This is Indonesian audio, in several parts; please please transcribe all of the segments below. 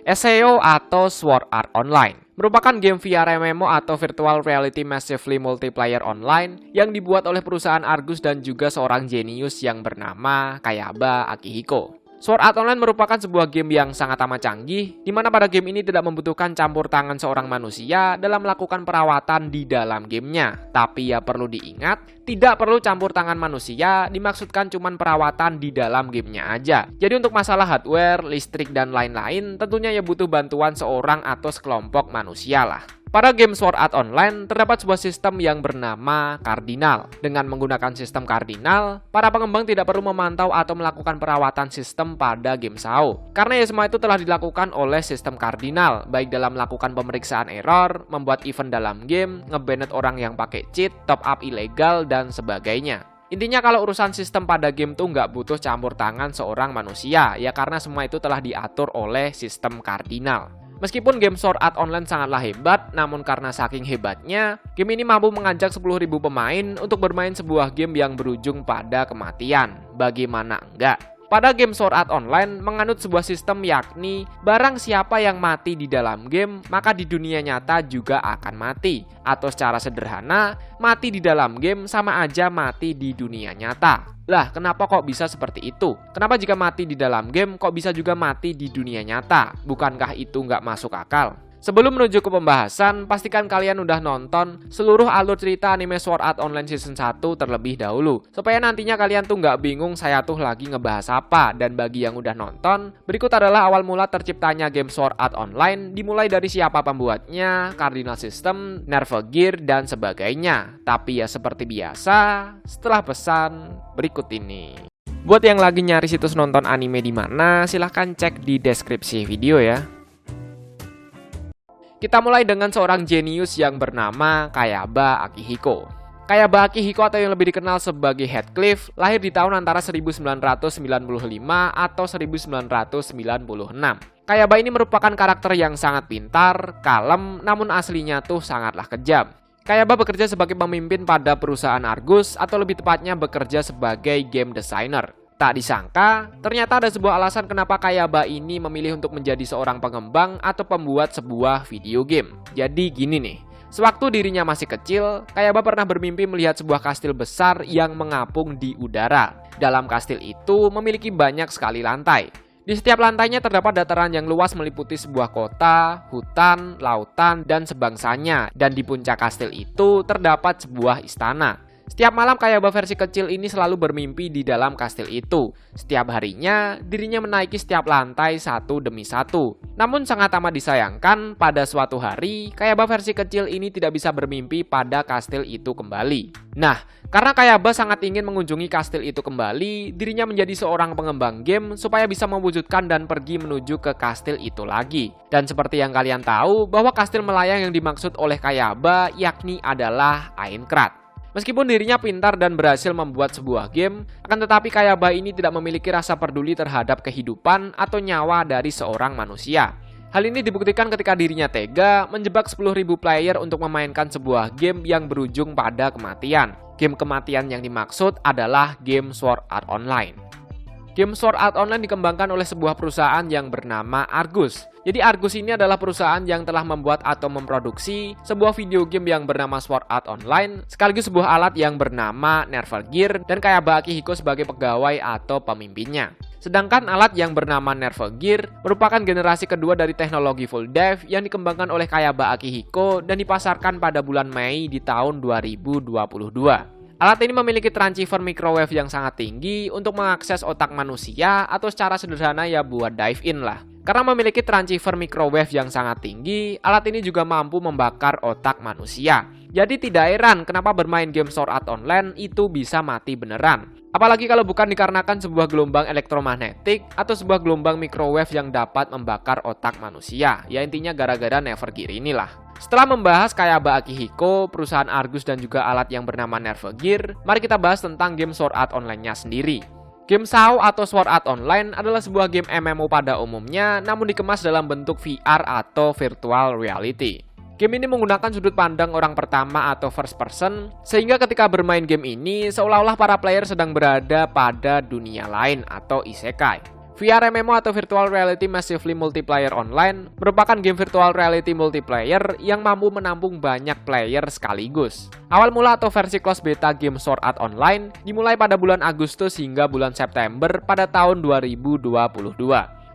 SEO atau Sword Art Online merupakan game VR MMO atau Virtual Reality Massively Multiplayer Online yang dibuat oleh perusahaan Argus dan juga seorang jenius yang bernama Kayaba Akihiko. Sword Art Online merupakan sebuah game yang sangat amat canggih, di mana pada game ini tidak membutuhkan campur tangan seorang manusia dalam melakukan perawatan di dalam gamenya. Tapi ya perlu diingat, tidak perlu campur tangan manusia, dimaksudkan cuman perawatan di dalam gamenya aja. Jadi untuk masalah hardware, listrik, dan lain-lain, tentunya ya butuh bantuan seorang atau sekelompok manusia lah. Pada game Sword Art Online, terdapat sebuah sistem yang bernama Cardinal. Dengan menggunakan sistem Cardinal, para pengembang tidak perlu memantau atau melakukan perawatan sistem pada game SAO. Karena ya semua itu telah dilakukan oleh sistem Cardinal, baik dalam melakukan pemeriksaan error, membuat event dalam game, nge-banned orang yang pakai cheat, top up ilegal, dan sebagainya. Intinya kalau urusan sistem pada game tuh nggak butuh campur tangan seorang manusia, ya karena semua itu telah diatur oleh sistem Cardinal. Meskipun game Sword Art Online sangatlah hebat, namun karena saking hebatnya, game ini mampu mengajak 10.000 pemain untuk bermain sebuah game yang berujung pada kematian. Bagaimana enggak? Pada game Sword Art Online menganut sebuah sistem yakni barang siapa yang mati di dalam game, maka di dunia nyata juga akan mati. Atau secara sederhana, mati di dalam game sama aja mati di dunia nyata. Lah, kenapa kok bisa seperti itu? Kenapa jika mati di dalam game kok bisa juga mati di dunia nyata? Bukankah itu nggak masuk akal? Sebelum menuju ke pembahasan, pastikan kalian udah nonton seluruh alur cerita anime Sword Art Online Season 1 terlebih dahulu. Supaya nantinya kalian tuh nggak bingung saya tuh lagi ngebahas apa. Dan bagi yang udah nonton, berikut adalah awal mula terciptanya game Sword Art Online, dimulai dari siapa pembuatnya, Cardinal System, Nerve Gear, dan sebagainya. Tapi ya seperti biasa, setelah pesan berikut ini. Buat yang lagi nyari situs nonton anime di mana, silahkan cek di deskripsi video ya. Kita mulai dengan seorang jenius yang bernama Kayaba Akihiko. Kayaba Akihiko atau yang lebih dikenal sebagai Heathcliff lahir di tahun antara 1995 atau 1996. Kayaba ini merupakan karakter yang sangat pintar, kalem, namun aslinya tuh sangatlah kejam. Kayaba bekerja sebagai pemimpin pada perusahaan Argus atau lebih tepatnya bekerja sebagai game designer. Tak disangka, ternyata ada sebuah alasan kenapa Kayaba ini memilih untuk menjadi seorang pengembang atau pembuat sebuah video game. Jadi gini nih, sewaktu dirinya masih kecil, Kayaba pernah bermimpi melihat sebuah kastil besar yang mengapung di udara. Dalam kastil itu memiliki banyak sekali lantai. Di setiap lantainya terdapat dataran yang luas meliputi sebuah kota, hutan, lautan, dan sebangsanya. Dan di puncak kastil itu terdapat sebuah istana. Setiap malam Kayaba versi kecil ini selalu bermimpi di dalam kastil itu. Setiap harinya, dirinya menaiki setiap lantai satu demi satu. Namun sangat amat disayangkan, pada suatu hari, Kayaba versi kecil ini tidak bisa bermimpi pada kastil itu kembali. Nah, karena Kayaba sangat ingin mengunjungi kastil itu kembali, dirinya menjadi seorang pengembang game supaya bisa mewujudkan dan pergi menuju ke kastil itu lagi. Dan seperti yang kalian tahu, bahwa kastil melayang yang dimaksud oleh Kayaba yakni adalah Aincrad. Meskipun dirinya pintar dan berhasil membuat sebuah game, akan tetapi Kayaba ini tidak memiliki rasa peduli terhadap kehidupan atau nyawa dari seorang manusia. Hal ini dibuktikan ketika dirinya tega menjebak 10.000 player untuk memainkan sebuah game yang berujung pada kematian. Game kematian yang dimaksud adalah game Sword Art Online. Game Sword Art Online dikembangkan oleh sebuah perusahaan yang bernama Argus. Jadi Argus ini adalah perusahaan yang telah membuat atau memproduksi sebuah video game yang bernama Sword Art Online, sekaligus sebuah alat yang bernama Nerve Gear, dan Kayaba Akihiko sebagai pegawai atau pemimpinnya. Sedangkan alat yang bernama Nerve Gear merupakan generasi kedua dari teknologi full dev yang dikembangkan oleh Kayaba Akihiko dan dipasarkan pada bulan Mei di tahun 2022. Alat ini memiliki transceiver microwave yang sangat tinggi untuk mengakses otak manusia atau secara sederhana ya buat dive in lah. Karena memiliki transceiver microwave yang sangat tinggi, alat ini juga mampu membakar otak manusia. Jadi tidak heran kenapa bermain game Sword Art Online itu bisa mati beneran. Apalagi kalau bukan dikarenakan sebuah gelombang elektromagnetik atau sebuah gelombang microwave yang dapat membakar otak manusia. Ya intinya gara-gara Nerve Gear inilah. Setelah membahas Kayaba Akihiko, perusahaan Argus dan juga alat yang bernama Nerve Gear, mari kita bahas tentang game Sword Art Online-nya sendiri. Game SAO atau Sword Art Online adalah sebuah game MMO pada umumnya, namun dikemas dalam bentuk VR atau Virtual Reality. Game ini menggunakan sudut pandang orang pertama atau first person, sehingga ketika bermain game ini, seolah-olah para player sedang berada pada dunia lain atau isekai. VR MMO atau Virtual Reality Massively Multiplayer Online merupakan game virtual reality multiplayer yang mampu menampung banyak player sekaligus. Awal mula atau versi closed beta game Sword Art Online dimulai pada bulan Agustus hingga bulan September pada tahun 2022.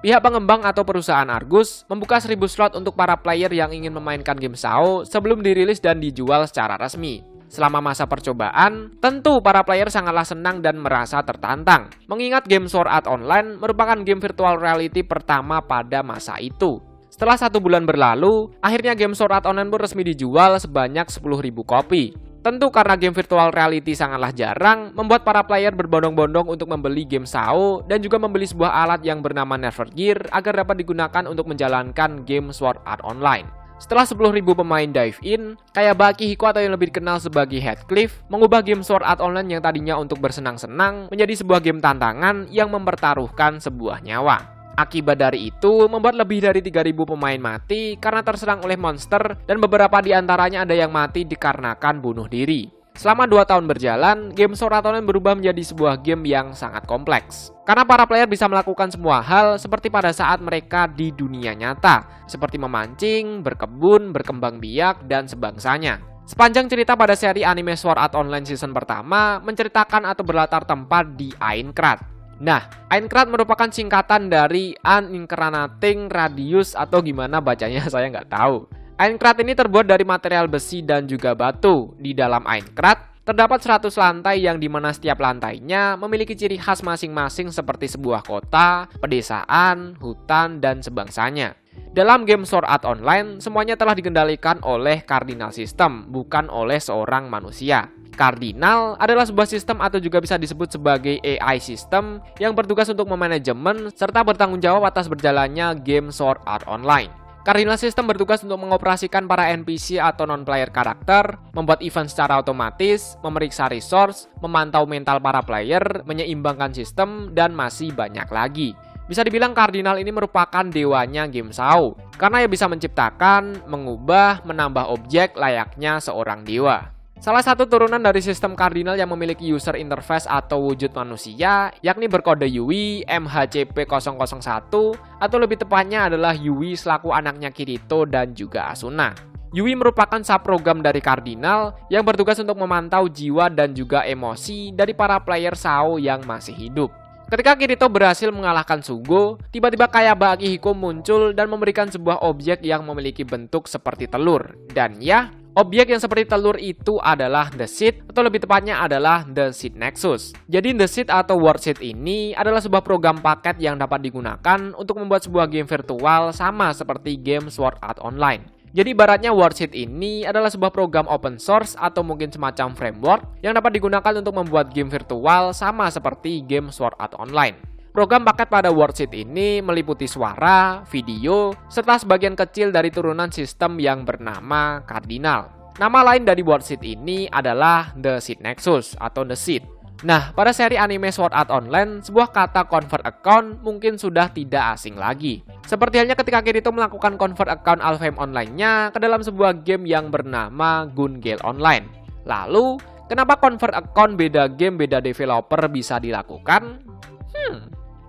Pihak pengembang atau perusahaan Argus membuka 1000 slot untuk para player yang ingin memainkan game SAO sebelum dirilis dan dijual secara resmi. Selama masa percobaan, tentu para player sangatlah senang dan merasa tertantang, mengingat game Sword Art Online merupakan game virtual reality pertama pada masa itu. Setelah 1 bulan berlalu, akhirnya game Sword Art Online pun resmi dijual sebanyak 10.000 kopi. Tentu karena game virtual reality sangatlah jarang, membuat para player berbondong-bondong untuk membeli game SAO dan juga membeli sebuah alat yang bernama Nevergear agar dapat digunakan untuk menjalankan game Sword Art Online. Setelah 10.000 pemain dive in, Kayaba Akihiko atau yang lebih dikenal sebagai Heathcliff mengubah game Sword Art Online yang tadinya untuk bersenang-senang menjadi sebuah game tantangan yang mempertaruhkan sebuah nyawa. Akibat dari itu, membuat lebih dari 3.000 pemain mati karena terserang oleh monster dan beberapa di antaranya ada yang mati dikarenakan bunuh diri. Selama 2 tahun berjalan, game Sword Art Online berubah menjadi sebuah game yang sangat kompleks. Karena para player bisa melakukan semua hal seperti pada saat mereka di dunia nyata, seperti memancing, berkebun, berkembang biak, dan sebangsanya. Sepanjang cerita pada seri anime Sword Art Online season pertama menceritakan atau berlatar tempat di Aincrad. Nah, Aincrad merupakan singkatan dari Unincarnating Radius atau gimana bacanya saya nggak tahu. Aincrad ini terbuat dari material besi dan juga batu. Di dalam Aincrad terdapat 100 lantai yang dimana setiap lantainya memiliki ciri khas masing-masing seperti sebuah kota, pedesaan, hutan, dan sebangsanya. Dalam game Sword Art Online, semuanya telah dikendalikan oleh Cardinal System, bukan oleh seorang manusia. Cardinal adalah sebuah sistem atau juga bisa disebut sebagai AI system yang bertugas untuk memanajemen serta bertanggung jawab atas berjalannya game Sword Art Online. Cardinal System bertugas untuk mengoperasikan para NPC atau non-player karakter, membuat event secara otomatis, memeriksa resource, memantau mental para player, menyeimbangkan sistem, dan masih banyak lagi. Bisa dibilang Cardinal ini merupakan dewanya game SAO, karena ia bisa menciptakan, mengubah, menambah objek layaknya seorang dewa. Salah satu turunan dari sistem Cardinal yang memiliki user interface atau wujud manusia, yakni berkode Yui MHCP001, atau lebih tepatnya adalah Yui selaku anaknya Kirito dan juga Asuna. Yui merupakan subprogram dari Cardinal yang bertugas untuk memantau jiwa dan juga emosi dari para player SAO yang masih hidup. Ketika Kirito berhasil mengalahkan Sugo, tiba-tiba Kayaba Akihiko muncul dan memberikan sebuah objek yang memiliki bentuk seperti telur. Dan ya, objek yang seperti telur itu adalah The Seed, atau lebih tepatnya adalah The Seed Nexus. Jadi The Seed atau World Seed ini adalah sebuah program paket yang dapat digunakan untuk membuat sebuah game virtual sama seperti game Sword Art Online. Jadi ibaratnya World Seed ini adalah sebuah program open source atau mungkin semacam framework yang dapat digunakan untuk membuat game virtual sama seperti game Sword Art Online. Program paket pada World Seed ini meliputi suara, video, serta sebagian kecil dari turunan sistem yang bernama Cardinal. Nama lain dari World Seed ini adalah The Seed Nexus atau The Seed. Nah, pada seri anime Sword Art Online, sebuah kata convert account mungkin sudah tidak asing lagi. Seperti halnya ketika Kirito melakukan convert account Alfheim Online-nya ke dalam sebuah game yang bernama Gun Gale Online. Lalu, kenapa convert account beda game beda developer bisa dilakukan?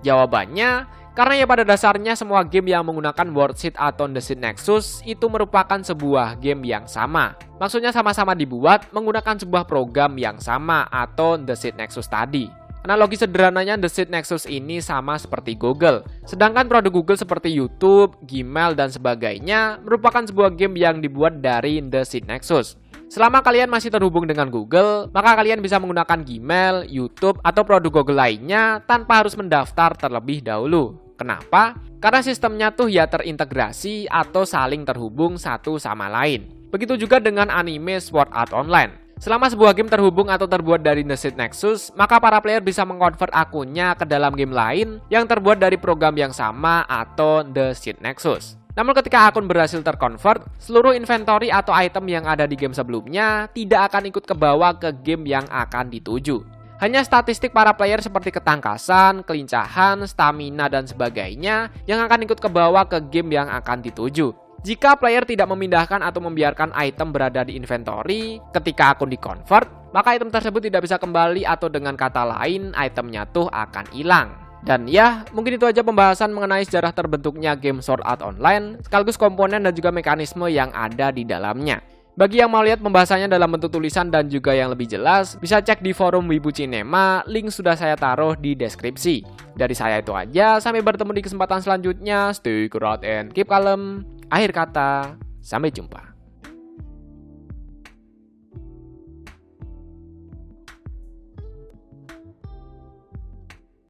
Jawabannya, karena ya pada dasarnya semua game yang menggunakan World Seed atau The Seed Nexus itu merupakan sebuah game yang sama. Maksudnya sama-sama dibuat menggunakan sebuah program yang sama atau The Seed Nexus tadi. Analogi sederhananya The Seed Nexus ini sama seperti Google. Sedangkan produk Google seperti YouTube, Gmail, dan sebagainya merupakan sebuah game yang dibuat dari The Seed Nexus. Selama kalian masih terhubung dengan Google, maka kalian bisa menggunakan Gmail, YouTube, atau produk Google lainnya tanpa harus mendaftar terlebih dahulu. Kenapa? Karena sistemnya tuh ya terintegrasi atau saling terhubung satu sama lain. Begitu juga dengan anime Sword Art Online. Selama sebuah game terhubung atau terbuat dari The Seed Nexus, maka para player bisa mengkonvert akunnya ke dalam game lain yang terbuat dari program yang sama atau The Seed Nexus. Namun ketika akun berhasil terkonvert, seluruh inventory atau item yang ada di game sebelumnya tidak akan ikut ke bawah ke game yang akan dituju. Hanya statistik para player seperti ketangkasan, kelincahan, stamina, dan sebagainya yang akan ikut ke bawah ke game yang akan dituju. Jika player tidak memindahkan atau membiarkan item berada di inventory, ketika akun di-convert, maka item tersebut tidak bisa kembali atau dengan kata lain, itemnya tuh akan hilang. Dan ya, mungkin itu aja pembahasan mengenai sejarah terbentuknya game Sword Art Online, sekaligus komponen dan juga mekanisme yang ada di dalamnya. Bagi yang mau lihat pembahasannya dalam bentuk tulisan dan juga yang lebih jelas, bisa cek di forum Wibu Cinema, link sudah saya taruh di deskripsi. Dari saya itu aja, sampai bertemu di kesempatan selanjutnya, stay cool and keep calm. Akhir kata, sampai jumpa.